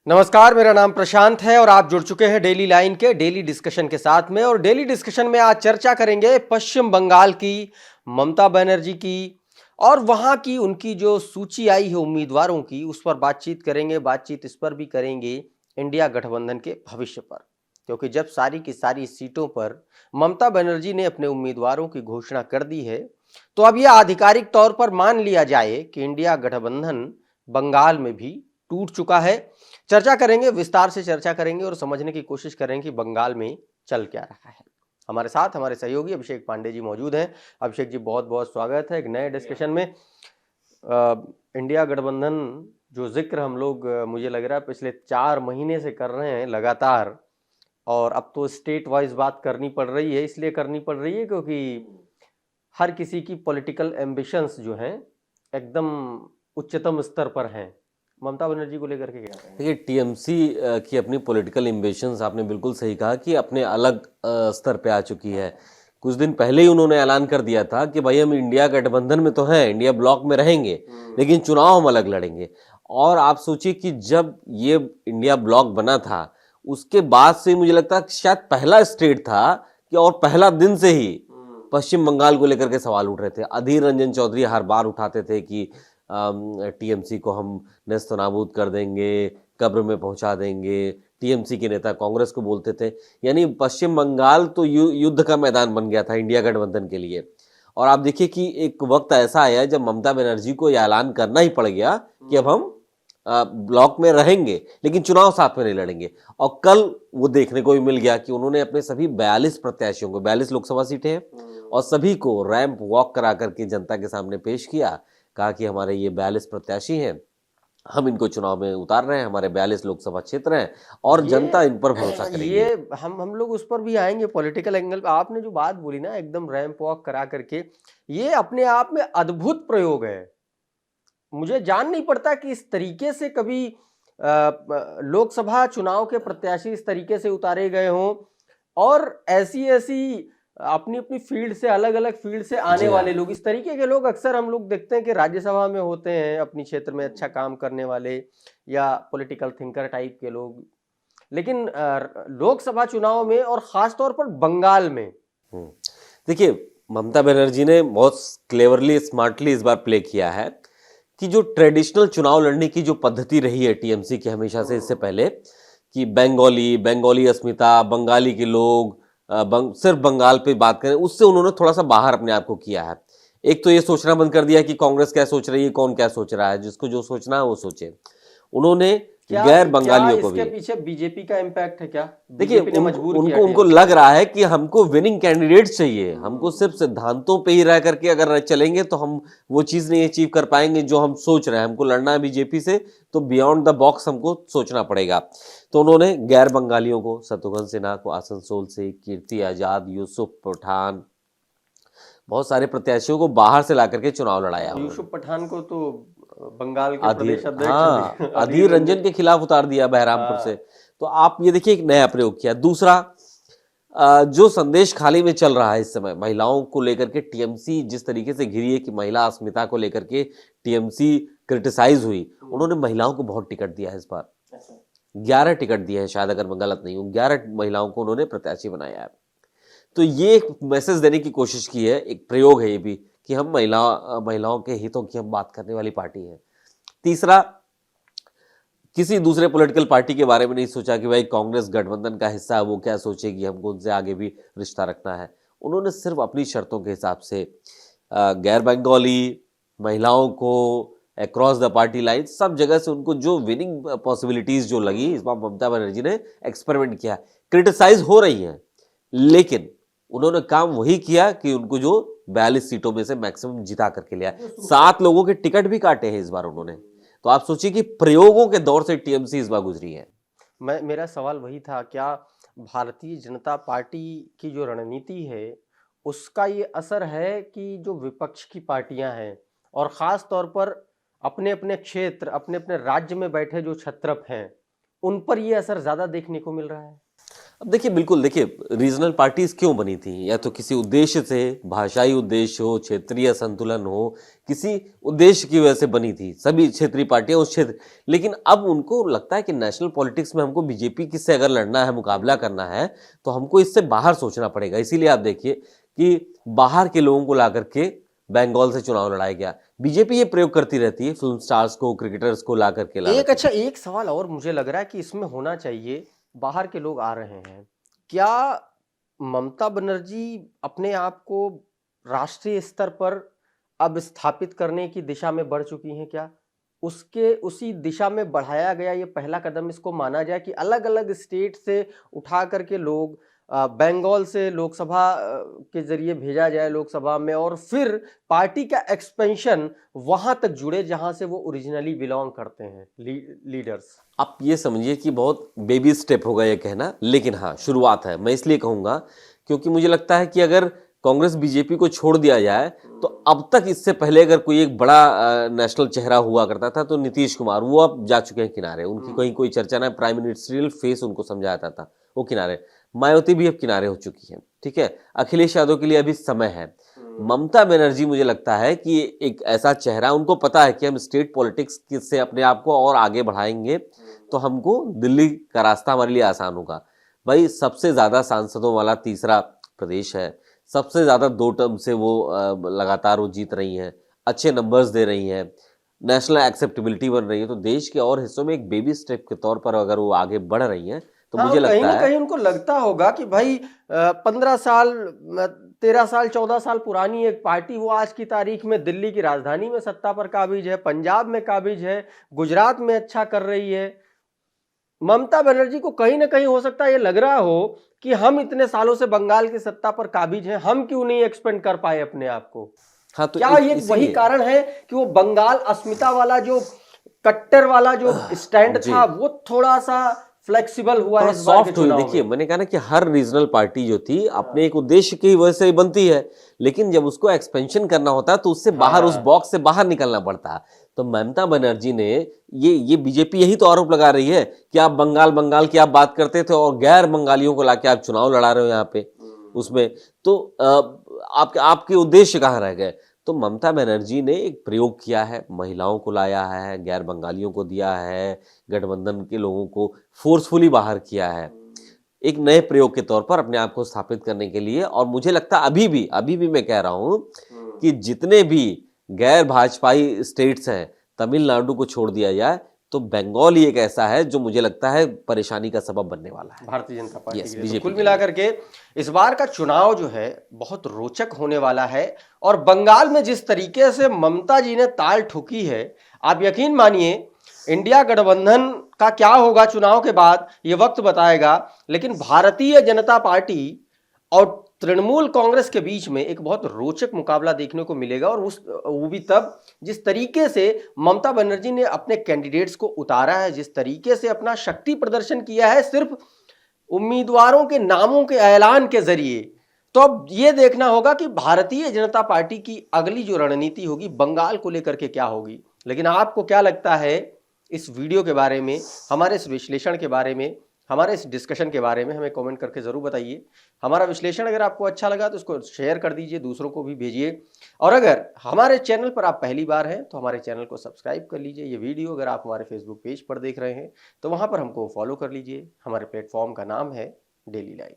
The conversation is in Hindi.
नमस्कार, मेरा नाम प्रशांत है और आप जुड़ चुके हैं डेली लाइन के डेली डिस्कशन के साथ में। और डेली डिस्कशन में आज चर्चा करेंगे पश्चिम बंगाल की, ममता बनर्जी की और वहां की उनकी जो सूची आई है उम्मीदवारों की, उस पर बातचीत करेंगे। बातचीत इस पर भी करेंगे इंडिया गठबंधन के भविष्य पर, क्योंकि जब सारी की सारी सीटों पर ममता बनर्जी ने अपने उम्मीदवारों की घोषणा कर दी है, तो अब यह आधिकारिक तौर पर मान लिया जाए कि इंडिया गठबंधन बंगाल में भी टूट चुका है। चर्चा करेंगे, विस्तार से चर्चा करेंगे और समझने की कोशिश करेंगे कि बंगाल में चल क्या रहा है। हमारे साथ हमारे सहयोगी अभिषेक पांडे जी मौजूद हैं। अभिषेक जी, बहुत बहुत स्वागत है एक नए डिस्कशन में। इंडिया गठबंधन जो जिक्र हम लोग मुझे लग रहा है पिछले 4 महीने से कर रहे हैं लगातार, और अब तो स्टेट वाइज बात करनी पड़ रही है। इसलिए करनी पड़ रही है क्योंकि हर किसी की पॉलिटिकल एम्बिशंस जो हैं एकदम उच्चतम स्तर पर हैं। ममता बनर्जी को लेकर के क्या कहेंगे? देखिए, टीएमसी की अपनी पॉलिटिकल एम्बिशंस, आपने बिल्कुल सही कहा कि अपने अलग स्तर पे आ चुकी है। कुछ दिन पहले ही उन्होंने ऐलान कर दिया था कि भाई हम इंडिया गठबंधन में तो हैं, इंडिया ब्लॉक में रहेंगे, लेकिन चुनाव हम अलग लड़ेंगे। और आप सोचिए कि जब ये इंडिया ब्लॉक बना था, उसके बाद से मुझे लगता है शायद पहला स्टेट था कि, और पहला दिन से ही पश्चिम बंगाल को लेकर के सवाल उठ रहे थे। अधीर रंजन चौधरी हर बार उठाते थे कि टीएमसी को हम नेस्त नाबूद कर देंगे, कब्र में पहुंचा देंगे। टीएमसी के नेता कांग्रेस को बोलते थे। यानी पश्चिम बंगाल तो युद्ध का मैदान बन गया था इंडिया गठबंधन के लिए। और आप देखिए कि एक वक्त ऐसा आया जब ममता बनर्जी को यह ऐलान करना ही पड़ गया कि अब हम ब्लॉक में रहेंगे, लेकिन चुनाव साथ में नहीं लड़ेंगे। और कल वो देखने को भी मिल गया कि उन्होंने अपने सभी 42 प्रत्याशियों को, 42 लोकसभा सीटें हैं, और सभी को रैंप वॉक करा करके जनता के सामने पेश किया। कहा कि हमारे ये 42 प्रत्याशी हैं, हम इनको चुनाव में उतार रहे हैं, हमारे 42 लोकसभा क्षेत्र हैं और जनता इन पर भरोसा करेगी। ये हम लोग उस पर भी आएंगे पॉलिटिकल एंगल पे। आपने जो बात बोली ना एकदम रैंप वॉक करा करके, ये अपने आप में अद्भुत प्रयोग है। मुझे जान नहीं पड़ता कि इस तरीके से कभी लोकसभा चुनाव के प्रत्याशी इस तरीके से उतारे गए हों, और ऐसी ऐसी अपनी अपनी फील्ड से, अलग अलग फील्ड से आने वाले लोग, इस तरीके के लोग अक्सर हम लोग देखते हैं कि राज्यसभा में होते हैं, अपनी क्षेत्र में अच्छा काम करने वाले या पॉलिटिकल थिंकर टाइप के लोग। लेकिन लोकसभा चुनाव में और खास तौर पर बंगाल में, देखिए, ममता बनर्जी ने बहुत क्लेवरली, स्मार्टली इस बार प्ले किया है कि जो ट्रेडिशनल चुनाव लड़ने की जो पद्धति रही है टीएमसी की हमेशा से, इससे पहले कि बंगाली अस्मिता, बंगाली के लोग सिर्फ बंगाल पे बात करें, उससे उन्होंने थोड़ा सा बाहर अपने आप को किया है। एक तो ये सोचना बंद कर दिया कि कांग्रेस क्या सोच रही है, कौन क्या सोच रहा है, जिसको जो सोचना है वो सोचे। उन्होंने गैर बंगालियों को भी, इसके पीछे बीजेपी का इम्पैक्ट है क्या? देखिए, उनको लग रहा है कि हमको विनिंग कैंडिडेट चाहिए, हमको सिर्फ सिद्धांतों पे ही रह करके अगर चलेंगे तो हम वो चीज नहीं अचीव कर पाएंगे जो हम सोच रहे हैं। हमको लड़ना है बीजेपी से, तो बियॉन्ड द बॉक्स हमको सोचना पड़ेगा। तो उन्होंने गैर बंगालियों को, शत्रुघ्न सिन्हा को आसनसोल से, कीर्ति आजाद, यूसुफ पठान, बहुत सारे प्रत्याशियों को बाहर से ला करके चुनाव लड़ाया। यूसुफ पठान को तो बंगाल के प्रदेश अध्यक्ष, हाँ, अधीर रंजन के खिलाफ उतार दिया बहरामपुर से। तो आप ये देखिए, एक नया प्रयोग किया। दूसरा, जो संदेश खाली में चल रहा है इस समय महिलाओं को लेकर के, टीएमसी जिस तरीके से घिरी है कि महिला अस्मिता को लेकर के टीएमसी क्रिटिसाइज हुई, उन्होंने महिलाओं को बहुत टिकट दिया है इस बार। 11 टिकट दिए हैं शायद, अगर मैं गलत नहीं हूं, 11 महिलाओं को उन्होंने प्रत्याशी बनाया है। तो ये एक मैसेज देने की कोशिश की है, एक प्रयोग है ये भी कि हम महिलाओं के हितों की हम बात करने वाली पार्टी है। तीसरा, किसी दूसरे पॉलिटिकल पार्टी के बारे में नहीं सोचा कि भाई कांग्रेस गठबंधन का हिस्सा है, वो क्या सोचेगी, हमको उनसे आगे भी रिश्ता रखना है। उन्होंने सिर्फ अपनी शर्तों के हिसाब से गैर बंगाली महिलाओं को अक्रॉस द पार्टी लाइन, सब जगह से उनको जो विनिंग पॉसिबिलिटीज जो लगी, इस बार ममता बनर्जी ने एक्सपेरिमेंट किया। क्रिटिसाइज हो रही है, लेकिन उन्होंने काम वही किया कि उनको जो 42 सीटों में से मैक्सिमम जिता करके लिया। 7 लोगों के टिकट भी काटे हैं इस बार उन्होंने। तो आप सोचिए कि प्रयोगों के दौर से टीएमसी इस बार गुजरी है। मेरा सवाल वही था, क्या भारतीय जनता पार्टी की जो रणनीति है उसका ये असर है कि जो विपक्ष की पार्टियां हैं, और खास तौर पर अपने अपने क्षेत्र, अपने अपने राज्य में बैठे जो छत्रप हैं, उन पर ये असर ज्यादा देखने को मिल रहा है? अब देखिए, बिल्कुल देखिए, रीजनल पार्टीज क्यों बनी थी? या तो किसी उद्देश्य से, भाषाई उद्देश्य हो, क्षेत्रीय संतुलन हो, किसी उद्देश्य की वजह से बनी थी सभी क्षेत्रीय पार्टियां उस क्षेत्र। लेकिन अब उनको लगता है कि नेशनल पॉलिटिक्स में हमको बीजेपी की से अगर लड़ना है, मुकाबला करना है, तो हमको इससे बाहर सोचना पड़ेगा। इसीलिए आप देखिए कि बाहर के लोगों को ला करके बंगाल से चुनाव लड़ाया गया। बीजेपी ये प्रयोग करती रहती है, फिल्म स्टार्स को, क्रिकेटर्स को ला करके ला एक रखी। एक सवाल और मुझे लग रहा है कि इसमें होना चाहिए, बाहर के लोग आ रहे हैं, क्या ममता बनर्जी अपने आप को राष्ट्रीय स्तर पर अब स्थापित करने की दिशा में बढ़ चुकी हैं क्या? उसके उसी दिशा में बढ़ाया गया ये पहला कदम इसको माना जाए कि अलग-अलग स्टेट से उठा करके लोग बंगाल से लोकसभा के जरिए भेजा जाए लोकसभा में, और फिर पार्टी का एक्सपेंशन वहां तक जुड़े जहां से वो ओरिजिनली बिलोंग करते हैं लीडर्स। आप ये समझिए कि बहुत बेबी स्टेप होगा ये कहना, लेकिन हाँ, शुरुआत है। मैं इसलिए कहूंगा क्योंकि मुझे लगता है कि अगर कांग्रेस बीजेपी को छोड़ दिया जाए, तो अब तक इससे पहले अगर कोई एक बड़ा नेशनल चेहरा हुआ करता था तो नीतीश कुमार, वो अब जा चुके हैं किनारे। उनकी कहीं कोई चर्चा ना, प्राइम मिनिस्ट्रियल फेस उनको समझा जाता था, वो किनारे। मायावती भी अब किनारे हो चुकी है, ठीक है। अखिलेश यादव के लिए अभी समय है। ममता बनर्जी मुझे लगता है कि एक ऐसा चेहरा, उनको पता है कि हम स्टेट पॉलिटिक्स से अपने आप को और आगे बढ़ाएंगे तो हमको दिल्ली का रास्ता हमारे लिए आसान होगा। भाई, सबसे ज्यादा सांसदों वाला तीसरा प्रदेश है, सबसे ज्यादा 2 टर्म से वो लगातार वो जीत रही हैं, अच्छे नंबर्स दे रही हैं, नेशनल एक्सेप्टेबिलिटी बन रही है। तो देश के और हिस्सों में एक बेबी स्टेप के तौर पर अगर वो आगे बढ़ रही हैं, तो हाँ, मुझे कहीं लगता ना है कहीं उनको लगता होगा कि भाई 15 साल 13 साल 14 साल पुरानी एक पार्टी, वो आज की तारीख में दिल्ली की राजधानी में सत्ता पर काबिज है, पंजाब में काबिज है, गुजरात में अच्छा कर रही है। ममता बनर्जी को कहीं ना कहीं हो सकता है ये लग रहा हो कि हम इतने सालों से बंगाल की सत्ता पर काबिज हैं, हम क्यों नहीं एक्सपेंड कर पाए अपने आप को? हाँ, तो क्या ये वही कारण है कि वो बंगाल अस्मिता वाला जो कट्टर वाला जो स्टैंड जी, था वो थोड़ा सा फ्लेक्सिबल हुआ है थोड़ा इस बार के सॉफ्ट हुई। चुनाव देखिए, में? मैंने कहा ना कि हर रीजनल पार्टी जो थी अपने एक उद्देश्य की वजह से बनती है, लेकिन जब उसको एक्सपेंशन करना होता है तो उससे बाहर, उस बॉक्स से बाहर निकलना पड़ता है। तो ममता बनर्जी ने ये बीजेपी यही तो आरोप लगा रही है कि आप बंगाल की आप बात करते थे और गैर बंगालियों को लाके आप चुनाव लड़ा रहे हो यहाँ पे उसमें। तो आपके उद्देश्य कहाँ रह गए? तो ममता बनर्जी ने एक प्रयोग किया है, महिलाओं को लाया है, गैर बंगालियों को दिया है, गठबंधन के लोगों को फोर्सफुली बाहर किया है, एक नए प्रयोग के तौर पर अपने आप को स्थापित करने के लिए। और मुझे लगता है अभी भी मैं कह रहा हूं कि जितने भी गैर भाजपाई स्टेट्स हैं, तमिलनाडु को छोड़ दिया जाए, तो बंगाल ही एक ऐसा है जो मुझे लगता है परेशानी का सबब बनने वाला है भारतीय जनता पार्टी यस के लिए। तो बीजेपी कुल के लिए। मिलाकर के इस बार का चुनाव जो है बहुत रोचक होने वाला है, और बंगाल में जिस तरीके से ममता जी ने ताल ठोकी है, आप यकीन मानिए इंडिया गठबंधन का क्या होगा चुनाव के बाद ये वक्त बताएगा। लेकिन भारतीय जनता पार्टी और तृणमूल कांग्रेस के बीच में एक बहुत रोचक मुकाबला देखने को मिलेगा, और वो भी तब जिस तरीके से ममता बनर्जी ने अपने कैंडिडेट्स को उतारा है, जिस तरीके से अपना शक्ति प्रदर्शन किया है सिर्फ उम्मीदवारों के नामों के ऐलान के जरिए। तो अब ये देखना होगा कि भारतीय जनता पार्टी की अगली जो रणनीति होगी बंगाल को लेकर के क्या होगी। लेकिन आपको क्या लगता है इस वीडियो के बारे में, हमारे इस विश्लेषण के बारे में, हमारे इस डिस्कशन के बारे में? हमें कमेंट करके जरूर बताइए। हमारा विश्लेषण अगर आपको अच्छा लगा तो इसको शेयर कर दीजिए, दूसरों को भी भेजिए। और अगर हमारे चैनल पर आप पहली बार हैं तो हमारे चैनल को सब्सक्राइब कर लीजिए। ये वीडियो अगर आप हमारे फेसबुक पेज पर देख रहे हैं तो वहां पर हमको फॉलो कर लीजिए। हमारे प्लेटफॉर्म का नाम है डेली लाइन।